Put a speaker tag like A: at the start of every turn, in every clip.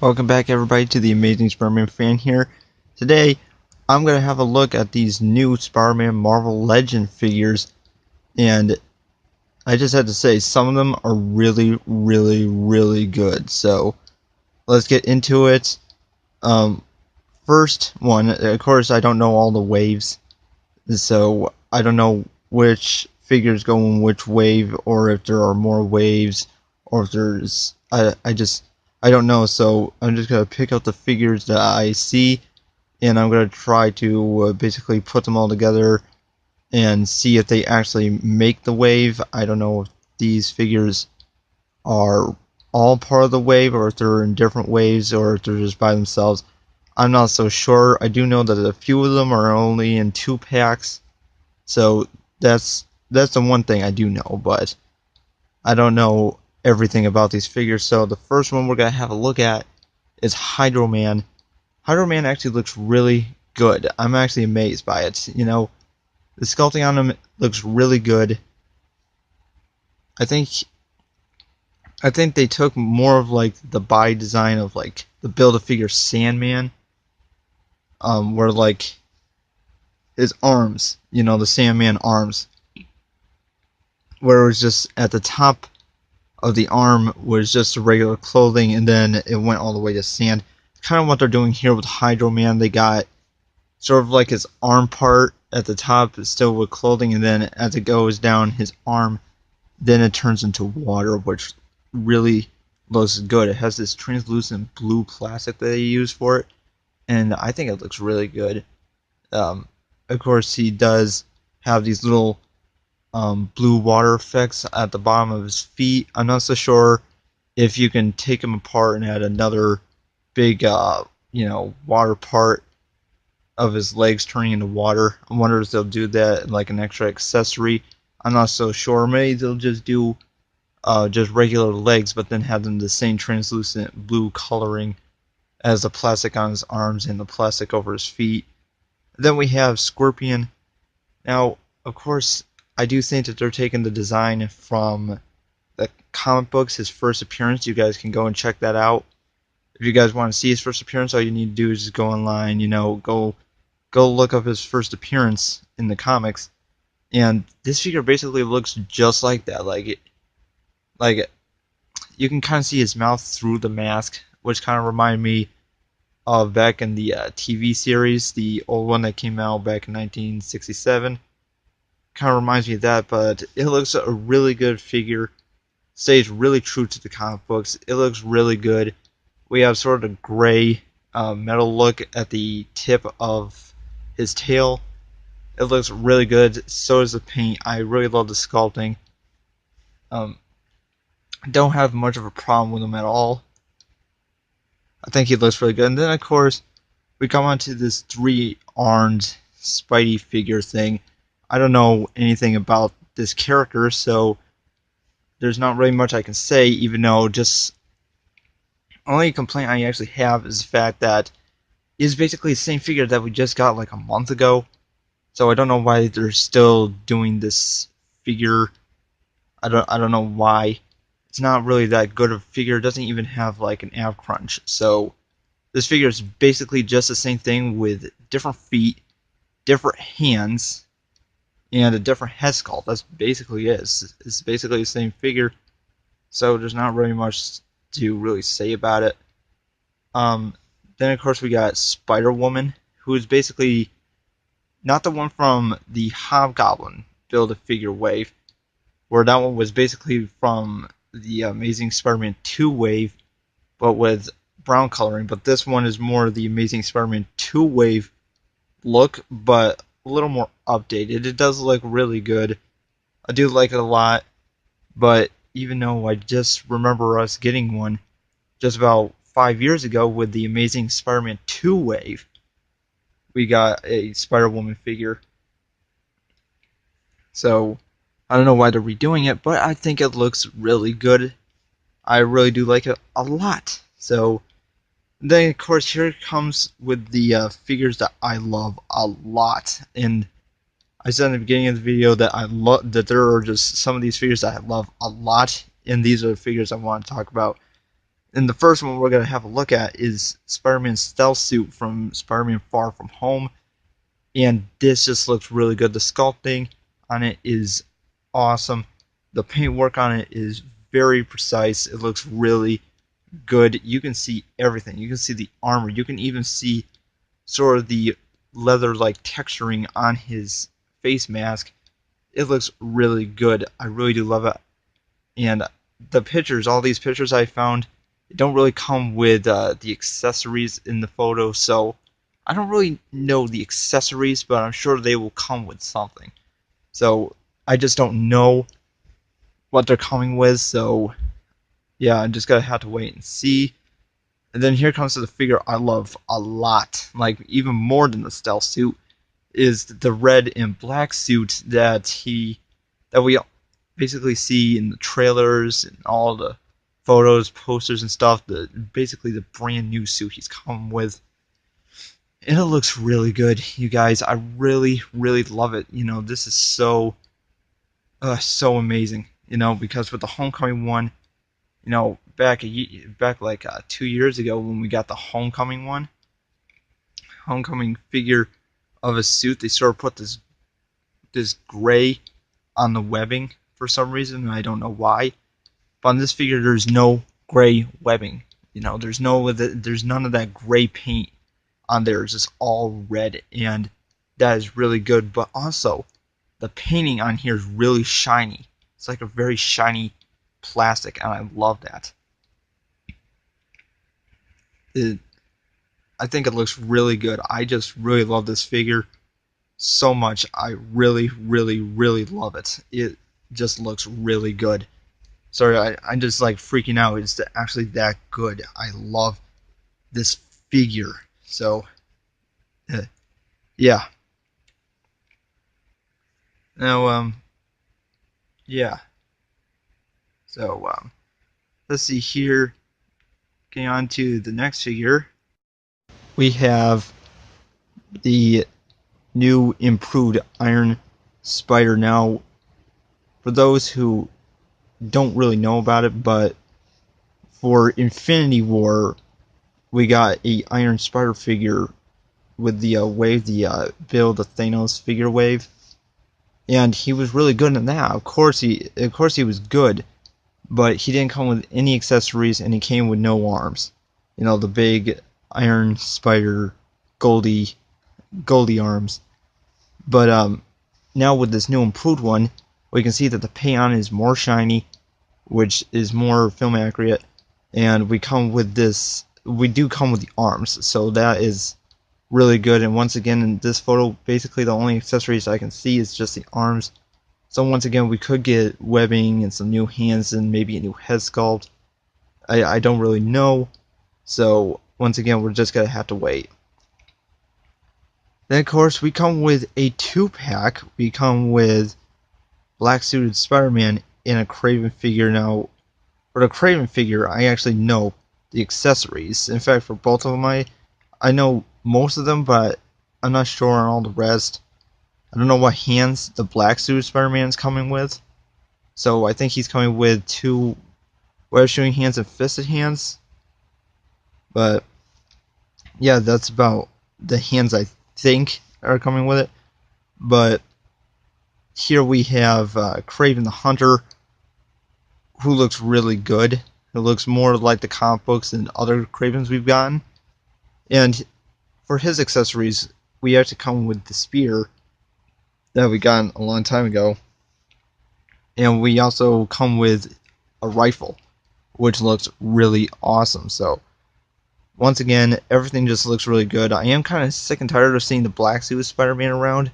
A: Welcome back everybody to the Amazing Spider-Man fan here. Today I'm going to have a look at these new Spider-Man Marvel Legend figures, and I just had to say some of them are really good. So let's get into it. First one, of course I don't know all the waves, so I don't know which figures go in which wave, or if there are more waves, or if there's I don't know. So I'm just gonna pick out the figures that I see, and I'm gonna try to basically put them all together and see if they actually make the wave. I don't know if these figures are all part of the wave, or if they're in different waves, or if they're just by themselves. I'm not so sure. I do know that a few of them are only in 2 packs, so that's the one thing I do know, but I don't know everything about these figures. So the first one we're gonna have a look at is Hydro Man. Hydro Man actually looks really good. I'm actually amazed by it. You know, the sculpting on him looks really good. I think they took more of like the body design of like the Build-A-Figure Sandman, where like his arms, you know, the Sandman arms, where it was just at the top of the arm was just regular clothing, and then it went all the way to sand. Kind of what they're doing here with Hydro Man. They got sort of like his arm part at the top is still with clothing, and then as it goes down his arm, then it turns into water, which really looks good. It has this translucent blue plastic that they use for it, and I think it looks really good. Of course, he does have these little blue water effects at the bottom of his feet. I'm not so sure if you can take them apart and add another big, water part of his legs turning into water. I wonder if they'll do that like an extra accessory. I'm not so sure. Maybe they'll just do just regular legs, but then have them the same translucent blue coloring as the plastic on his arms and the plastic over his feet. Then we have Scorpion. Now, of course, I do think that they're taking the design from the comic books, his first appearance. You guys can go and check that out. If you guys want to see his first appearance, all you need to do is just go online, go look up his first appearance in the comics. And this figure basically looks just like that. Like you can kind of see his mouth through the mask, which kind of reminded me of back in the TV series, the old one that came out back in 1967. Kind of reminds me of that, but it looks a really good figure. Stays really true to the comic books. It looks really good. We have sort of a gray metal look at the tip of his tail. It looks really good. So does the paint. I really love the sculpting. Don't have much of a problem with him at all. I think he looks really good. And then, of course, we come on to this three-armed Spidey figure thing. I don't know anything about this character, so there's not really much I can say, even though just only complaint I actually have is the fact that it's basically the same figure that we just got like a month ago. So I don't know why they're still doing this figure. I don't know why. It's not really that good of a figure. It doesn't even have like an ab crunch. So this figure is basically just the same thing with different feet, different hands, and a different head sculpt. That's basically it. It's basically the same figure. So there's not really much to really say about it. Then of course we got Spider-Woman, who is basically not the one from the Hobgoblin Build-A-Figure wave, where that one was basically from the Amazing Spider-Man 2 wave, but with brown coloring. But this one is more the Amazing Spider-Man 2 wave look, but a little more updated. It does look really good. I do like it a lot, but even though I just remember us getting one just about 5 years ago with the Amazing Spider-Man 2 wave, we got a Spider-Woman figure. So I don't know why they're redoing it, but I think it looks really good. I really do like it a lot. So then, of course, here it comes with the figures that I love a lot. And I said in the beginning of the video that that there are just some of these figures that I love a lot, and these are the figures I want to talk about. And the first one we're going to have a look at is Spider-Man's stealth suit from Spider-Man Far From Home. And this just looks really good. The sculpting on it is awesome. The paintwork on it is very precise. It looks really good. You can see everything. You can see the armor. You can even see sort of the leather-like texturing on his face mask. It looks really good. I really do love it. And the pictures, all these pictures I found, don't really come with the accessories in the photo, so I don't really know the accessories, but I'm sure they will come with something. So I just don't know what they're coming with, so yeah, I'm just gonna have to wait and see. And then here comes to the figure I love a lot, like even more than the stealth suit, is the red and black suit that we basically see in the trailers and all the photos, posters, and stuff. Basically the brand new suit he's come with. And it looks really good, you guys. I really, really love it. This is so amazing. Because with the Homecoming one, back like 2 years ago when we got the Homecoming figure of a suit, they sort of put this gray on the webbing for some reason, and I don't know why. But on this figure, there's no gray webbing. There's none of that gray paint on there. It's just all red, and that is really good. But also, the painting on here is really shiny. It's like a very shiny plastic, and I love that. I think it looks really good. I just really love this figure so much. I really, really, really love it. It just looks really good. Sorry, I'm just like freaking out. It's actually that good. I love this figure. So, yeah. Now, yeah. So, let's see here. Getting on to the next figure. We have the new improved Iron Spider. Now, for those who don't really know about it, but for Infinity War, we got a Iron Spider figure with the wave, the build the Thanos figure wave, and he was really good in that. Of course he was good, but he didn't come with any accessories, and he came with no arms. The big Iron Spider Goldie arms. But now with this new improved one, we can see that the paint on it is more shiny, which is more film accurate, and we do come with the arms, so that is really good. And once again, in this photo, basically the only accessories I can see is just the arms. So once again, we could get webbing and some new hands and maybe a new head sculpt. I don't really know, so once again, we're just gonna have to wait. Then of course we come with a 2-pack. We come with Black Suited Spider-Man and a Kraven figure. Now, for the Kraven figure, I actually know the accessories. In fact, for both of them, I know most of them, but I'm not sure on all the rest. I don't know what hands the Black Suited Spider-Man is coming with. So I think he's coming with 2 web shooting hands and fisted hands. But yeah, that's about the hands I think are coming with it. But here we have Kraven the Hunter, who looks really good. It looks more like the comic books than other Kravens we've gotten. And for his accessories, we actually come with the spear that we got a long time ago. And we also come with a rifle, which looks really awesome. So, once again, everything just looks really good. I am kind of sick and tired of seeing the Black Suit Spider-Man around,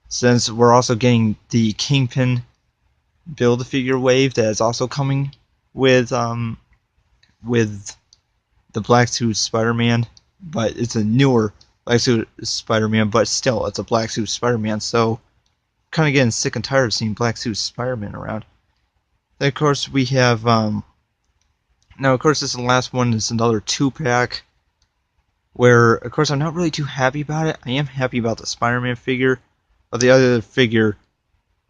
A: since we're also getting the Kingpin Build-A-Figure wave that is also coming with the Black Suit Spider-Man, but it's a newer Black Suit Spider-Man, but still, it's a Black Suit Spider-Man, so kind of getting sick and tired of seeing Black Suit Spider-Man around. Then, of course, we have, now, of course, this is the last one. It's another 2-pack, where, of course, I'm not really too happy about it. I am happy about the Spider-Man figure, but the other figure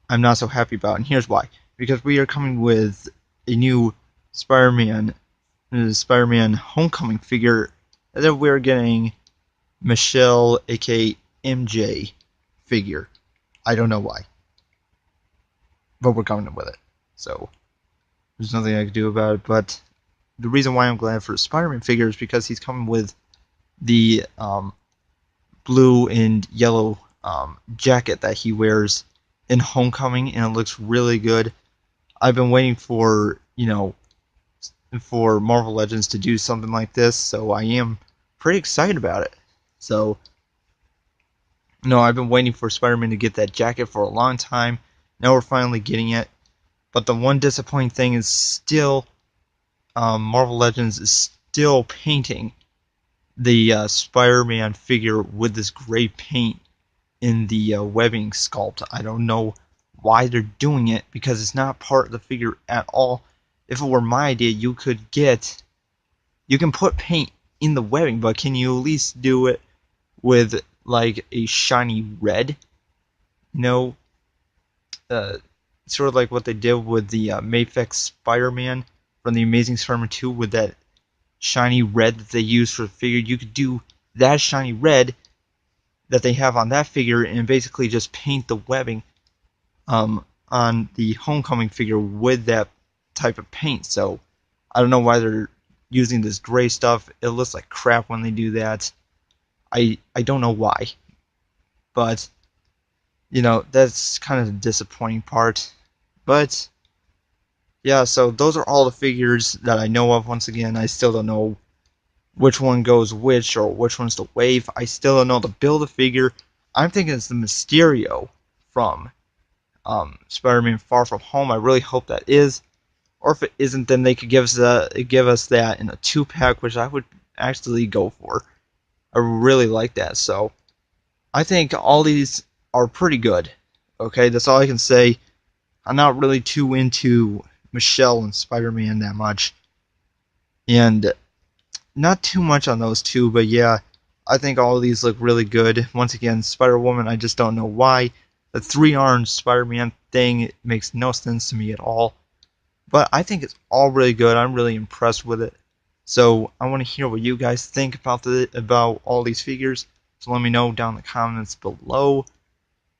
A: I'm not so happy about, and here's why. Because we are coming with a new Spider-Man, Spider-Man Homecoming figure, and then we're getting Michelle, aka MJ, figure. I don't know why, but we're coming up with it. So there's nothing I can do about it. But the reason why I'm glad for the Spider-Man figure is because he's coming with the blue and yellow jacket that he wears in Homecoming, and it looks really good. I've been waiting for for Marvel Legends to do something like this, so I am pretty excited about it. So, I've been waiting for Spider-Man to get that jacket for a long time. Now we're finally getting it. But the one disappointing thing is still Marvel Legends is still painting the Spider-Man figure with this gray paint in the webbing sculpt. I don't know why they're doing it, because it's not part of the figure at all. If it were my idea, you can put paint in the webbing, but can you at least do it with like a shiny red? Sort of like what they did with the Mafex Spider-Man from the Amazing Spider-Man 2 with that shiny red that they used for the figure. You could do that shiny red that they have on that figure and basically just paint the webbing on the Homecoming figure with that type of paint. So I don't know why they're using this gray stuff. It looks like crap when they do that. I don't know why, but that's kind of the disappointing part. But yeah, so those are all the figures that I know of. Once again, I still don't know which one goes which, or which one's the wave. I still don't know the build a figure. I'm thinking it's the Mysterio from Spider-Man Far From Home. I really hope that is. Or if it isn't, then they could give us that in a 2-pack, which I would actually go for. I really like that. So I think all these are pretty good. Okay, that's all I can say. I'm not really too into Michelle and Spider-Man that much, and not too much on those two, but yeah, I think all of these look really good. Once again, Spider-Woman, I just don't know why. The 3-armed Spider-Man thing makes no sense to me at all, but I think it's all really good. I'm really impressed with it. So I want to hear what you guys think about all these figures, so let me know down in the comments below.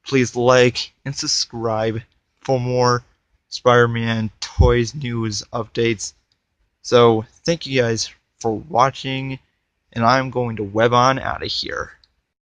A: Please like and subscribe for more Spider-Man toys news updates. So thank you guys for watching, and I'm going to web on out of here.